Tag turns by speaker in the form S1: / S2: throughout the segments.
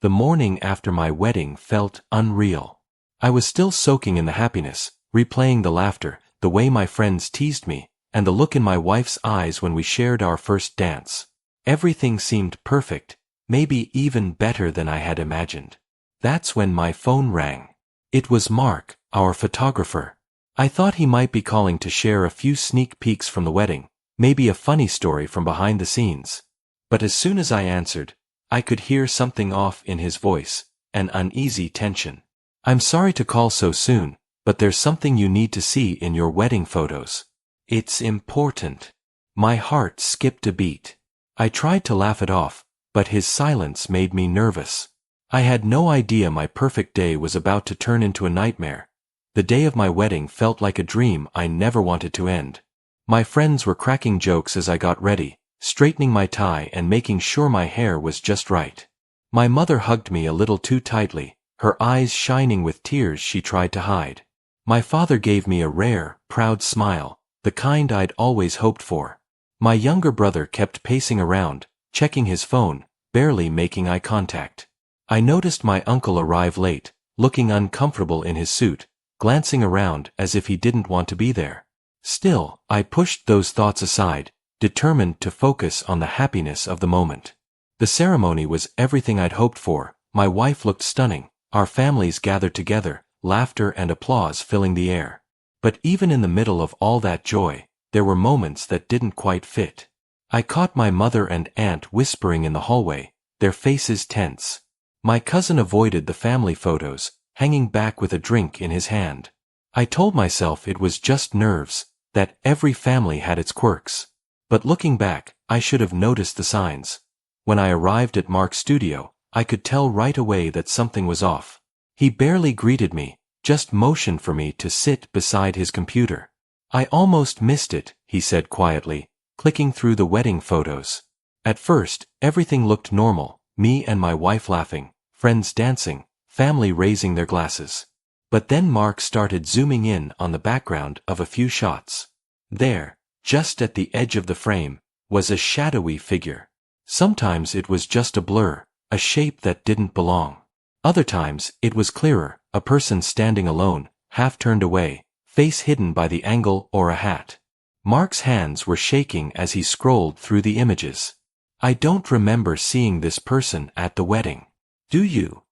S1: The morning after my wedding felt unreal. I was still soaking in the happiness, replaying the laughter, the way my friends teased me, and the look in my wife's eyes when we shared our first dance. Everything seemed perfect, maybe even better than I had imagined. That's when my phone rang. It was Mark, our photographer. I thought he might be calling to share a few sneak peeks from the wedding, maybe a funny story from behind the scenes. But as soon as I answered, I could hear something off in his voice, an uneasy tension. "I'm sorry to call so soon, but there's something you need to see in your wedding photos. It's important." My heart skipped a beat. I tried to laugh it off, but his silence made me nervous. I had no idea my perfect day was about to turn into a nightmare. The day of my wedding felt like a dream I never wanted to end. My friends were cracking jokes as I got ready, straightening my tie and making sure my hair was just right. My mother hugged me a little too tightly, her eyes shining with tears she tried to hide. My father gave me a rare, proud smile, the kind I'd always hoped for. My younger brother kept pacing around, checking his phone, barely making eye contact. I noticed my uncle arrive late, looking uncomfortable in his suit, glancing around as if he didn't want to be there. Still, I pushed those thoughts aside, determined to focus on the happiness of the moment. The ceremony was everything I'd hoped for. My wife looked stunning, our families gathered together, laughter and applause filling the air. But even in the middle of all that joy, there were moments that didn't quite fit. I caught my mother and aunt whispering in the hallway, their faces tense. My cousin avoided the family photos, hanging back with a drink in his hand. I told myself it was just nerves, that every family had its quirks. But looking back, I should have noticed the signs. When I arrived at Mark's studio, I could tell right away that something was off. He barely greeted me, just motioned for me to sit beside his computer. "I almost missed it," he said quietly, clicking through the wedding photos. At first, everything looked normal, me and my wife laughing, friends dancing, family raising their glasses. But then Mark started zooming in on the background of a few shots. There, just at the edge of the frame, was a shadowy figure. Sometimes it was just a blur, a shape that didn't belong. Other times, it was clearer, a person standing alone, half turned away, face hidden by the angle or a hat. Mark's hands were shaking as he scrolled through the images. "I don't remember seeing this person at the wedding. Do you?"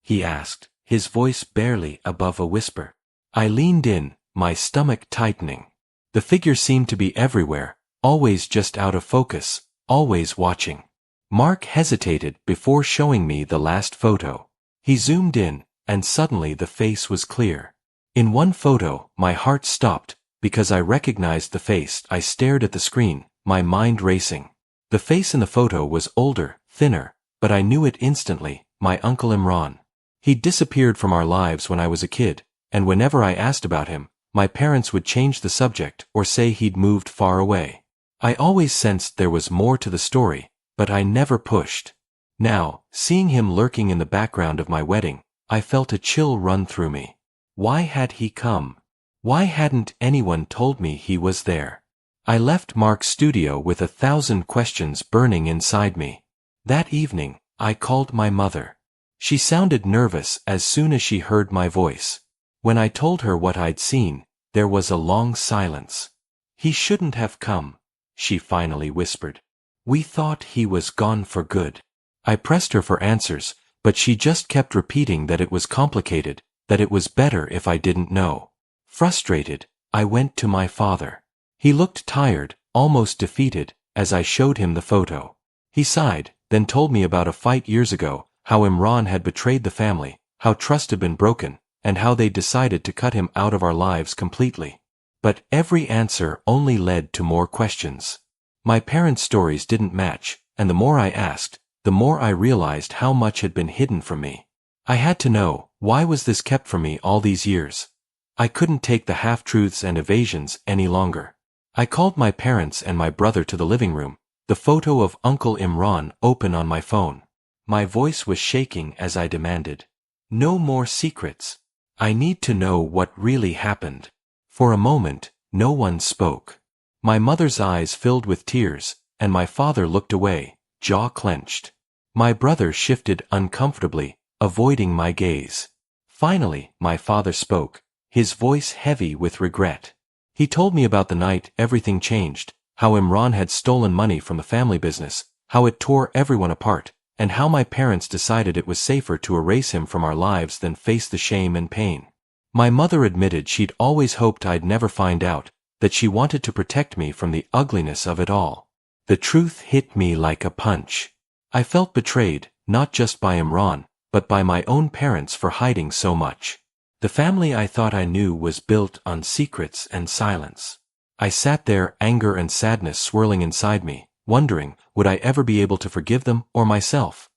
S1: he asked, his voice barely above a whisper. I leaned in, my stomach tightening. The figure seemed to be everywhere, always just out of focus, always watching. Mark hesitated before showing me the last photo. He zoomed in, and suddenly the face was clear. In one photo, my heart stopped, because I recognized the face. I stared at the screen, my mind racing. The face in the photo was older, thinner, but I knew it instantly, my Uncle Imran. He'd disappeared from our lives when I was a kid, and whenever I asked about him, my parents would change the subject or say he'd moved far away. I always sensed there was more to the story, but I never pushed. Now, seeing him lurking in the background of my wedding, I felt a chill run through me. Why had he come? Why hadn't anyone told me he was there? I left Mark's studio with 1,000 questions burning inside me. That evening, I called my mother. She sounded nervous as soon as she heard my voice. When I told her what I'd seen, there was a long silence. "He shouldn't have come," she finally whispered. "We thought he was gone for good." I pressed her for answers, but she just kept repeating that it was complicated, that it was better if I didn't know. Frustrated, I went to my father. He looked tired, almost defeated, as I showed him the photo. He sighed, then told me about a fight years ago, how Imran had betrayed the family, how trust had been broken, and how they decided to cut him out of our lives completely. But every answer only led to more questions. My parents' stories didn't match, and the more I asked, the more I realized how much had been hidden from me. I had to know, why was this kept from me all these years? I couldn't take the half-truths and evasions any longer. I called my parents and my brother to the living room, the photo of Uncle Imran open on my phone. My voice was shaking as I demanded, "No more secrets. I need to know what really happened." For a moment, no one spoke. My mother's eyes filled with tears, and my father looked away, jaw clenched. My brother shifted uncomfortably, avoiding my gaze. Finally, my father spoke, his voice heavy with regret. He told me about the night everything changed, how Imran had stolen money from the family business, how it tore everyone apart, and how my parents decided it was safer to erase him from our lives than face the shame and pain. My mother admitted she'd always hoped I'd never find out, that she wanted to protect me from the ugliness of it all. The truth hit me like a punch. I felt betrayed, not just by Imran, but by my own parents for hiding so much. The family I thought I knew was built on secrets and silence. I sat there, anger and sadness swirling inside me, wondering, would I ever be able to forgive them or myself?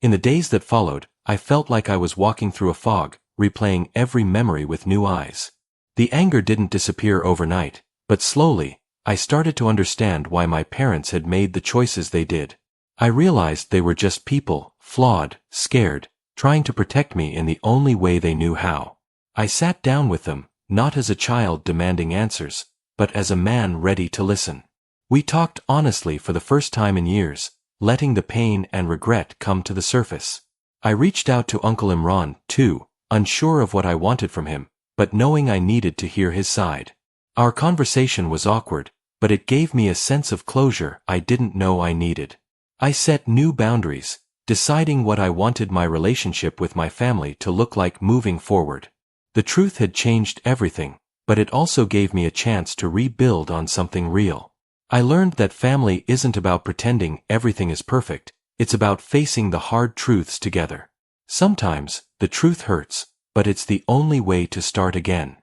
S1: In the days that followed, I felt like I was walking through a fog, replaying every memory with new eyes. The anger didn't disappear overnight, but slowly, I started to understand why my parents had made the choices they did. I realized they were just people, flawed, scared, trying to protect me in the only way they knew how. I sat down with them, not as a child demanding answers, but as a man ready to listen. We talked honestly for the first time in years, letting the pain and regret come to the surface. I reached out to Uncle Imran, too, unsure of what I wanted from him, but knowing I needed to hear his side. Our conversation was awkward, but it gave me a sense of closure I didn't know I needed. I set new boundaries, deciding what I wanted my relationship with my family to look like moving forward. The truth had changed everything, but it also gave me a chance to rebuild on something real. I learned that family isn't about pretending everything is perfect, it's about facing the hard truths together. Sometimes, the truth hurts, but it's the only way to start again.